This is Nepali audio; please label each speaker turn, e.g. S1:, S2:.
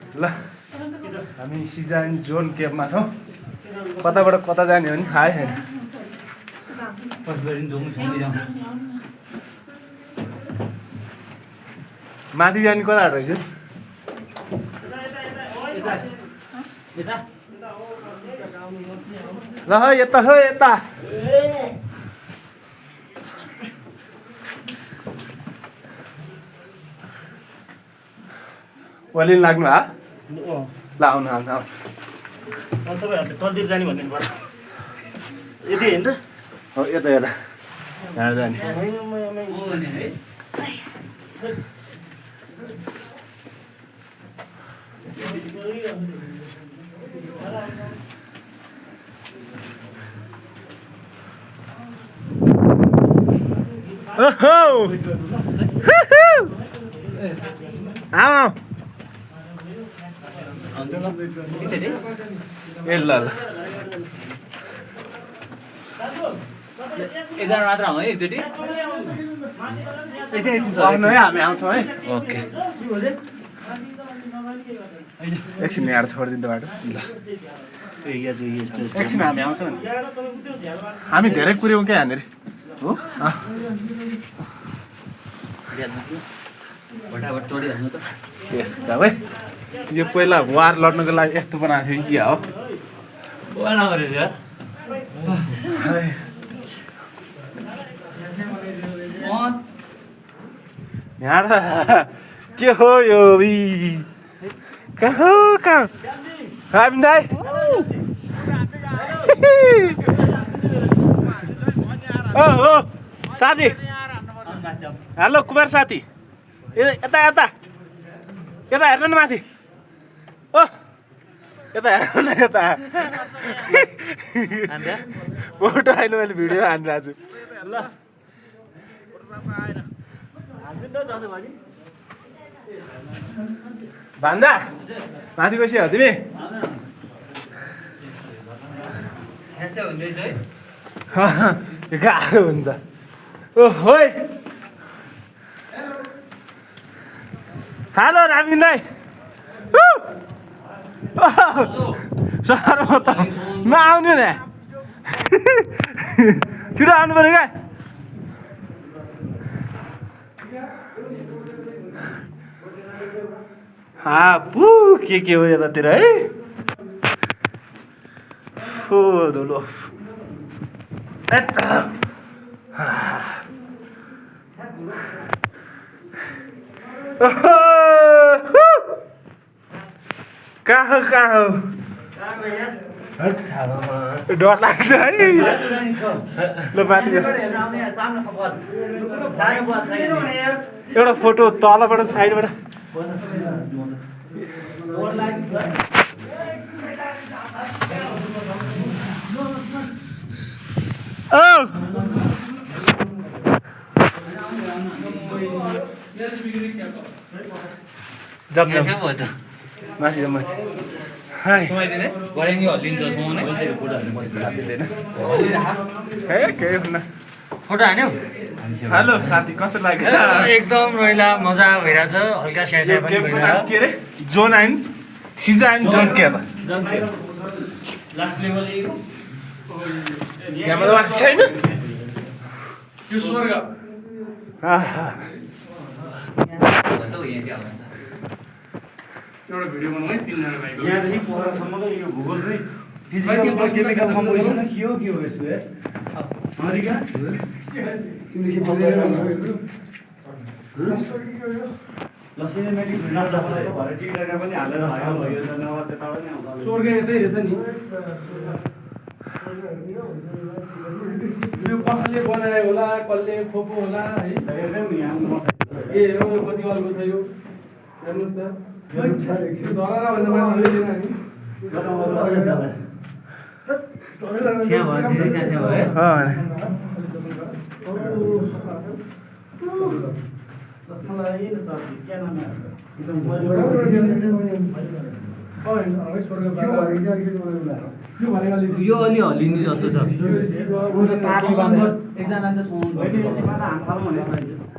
S1: ल हामी सिजान जोन केपमा छौँ। कताबाट कता जाने हो नि थाहै छैन। माथि जाने कताबाट रहेछ? ल यता हो यता। ओली लाग्नु हा? ल आउनु आउनु आउनु।
S2: तपाईँहरूले तलतिर जाने भनिदिनु पर्यो। यति होइन त?
S1: हो यता यता यहाँ जाने। आऊ ए ल ल
S3: एकजना मात्र हो है एकचोटि
S1: आउनु है हामी आउँछौँ है। ओके एकछिन यहाँ छोडिदिनु बाटो। ल एकछिन हामी आउँछौँ नि। हामी धेरै कुर्यौँ क्या यहाँनिर
S2: हो?
S3: भटाभट चढिहाल्नु त।
S1: त्यसका भाइ यो पहिला वार लड्नको लागि यस्तो बनाएको थियो कि हो? यहाँ के हो यो कहाँ हो कहाँ हामी दाइ हो साथी। हेलो कुमार साथी यता यता यता हेर्नु न माथि। ओ यता हेर्नु न यता। फोटो अहिले मैले भिडियो हानिरहेको छु। ल भान्जा माथि बसी हो तिमी? गाह्रो हुन्छ। ओहो हेलो रामिन दाइ। साह्रो त नआउनु न। छिटो आउनु पऱ्यो क्या। पु के हो यतातिर है? हो धुलो कहाँ हो कहाँ हो? डर लाग्छ है। ल माथि एउटा फोटो तलबाट साइडबाट। माथि जम्मै केही हुन्न।
S3: फोटो हान्यौ?
S1: हेलो साथी कस्तो लाग्यो?
S3: एकदम रहिला मजा भइरहेछ। हल्का स्यास्या पनि भइरहेछ।
S1: के अरे जोन आइन सिजा आइन जोन के अब
S3: लास्ट लेभल
S1: यहाँ माथि छैन
S3: यो स्वर्ग। एउटा भिडियो बनाउँ है तिनजना भाइको।
S2: यहाँदेखि पोखरासम्मको यो भूगोल चाहिँ फिजिकल केमिकल कम्पोजिसन के हो यसो है? अमेरिका सिनेमेटिक भराइटी गरेर पनि हालेर हाल्यो त्यताबाट नि आउँछ।
S3: स्वर्ग यतै रहेछ नि। यो कसले बनायो होला, कसले खोपो होला है? ए हेरौँ यो कति वालको छ यो। हेर्नुहोस् त धरा भन्दा माथि लिँदैन हामी। यो अलि हल्लिने जस्तो छ। एकजना